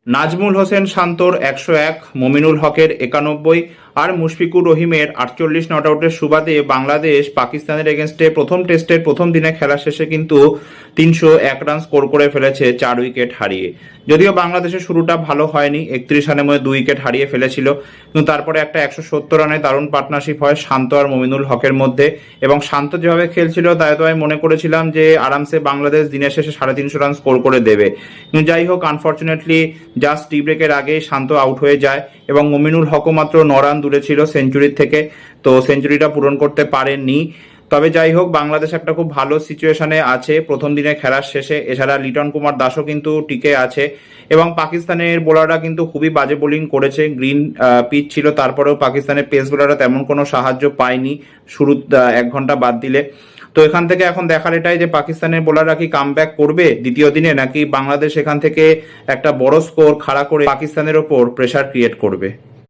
নাজমুল হোসেন শান্তর 101, মমিনুল হকের 91 আর মুশফিকুর রহিমের 48 নট আউটের সুবাদে বাংলাদেশ পাকিস্তানের এগেনস্টে প্রথম টেস্টের প্রথম দিনে খেলা শেষে কিন্তু 301 রান স্কোর করে ফেলেছে 4 উইকেট হারিয়ে। যদিও বাংলাদেশের শুরুটা ভালো হয়নি, 31 রানের মধ্যে 2 উইকেট হারিয়ে ফেলেছিল, কিন্তু তারপরে একটা 170 রানের দারুণ পার্টনারশিপ হয় শান্ত আর মমিনুল হকের মধ্যে। এবং শান্ত যেভাবে খেলছিল তাই তো আমি মনে করেছিলাম যে আরামসে বাংলাদেশ দিনের শেষে 350 রান স্কোর করে দেবে। কিন্তু যাই হোক, আনফর্চুনেটলি জাস্ট টি ব্রেকের আগেই শান্ত আউট হয়ে যায় এবং মমিনুল হকও মাত্র 9 রান দূরে ছিল সেঞ্চুরির থেকে, তো সেঞ্চুরিটা পূরণ করতে পারেননি। তবে যাই হোক, বাংলাদেশ একটা খুব ভালো সিচুয়েশনে আছে প্রথম দিনে খেলার শেষে। এছাড়া লিটন কুমার দাসও কিন্তু টিকে আছে এবং পাকিস্তানের বোলাররা কিন্তু খুবই বাজে বোলিং করেছে। গ্রিন পিচ ছিল, তারপরেও পাকিস্তানের পেস বোলাররা তেমন কোনো সাহায্য পায়নি শুরু 1 ঘন্টা বাদ দিলে। তো এখান থেকে এখন দেখার এটাই যে পাকিস্তানের বোলাররা কি কামব্যাক করবে দ্বিতীয় দিনে, নাকি বাংলাদেশ এখান থেকে একটা বড় স্কোর খাড়া করে পাকিস্তানের ওপর প্রেসার ক্রিয়েট করবে।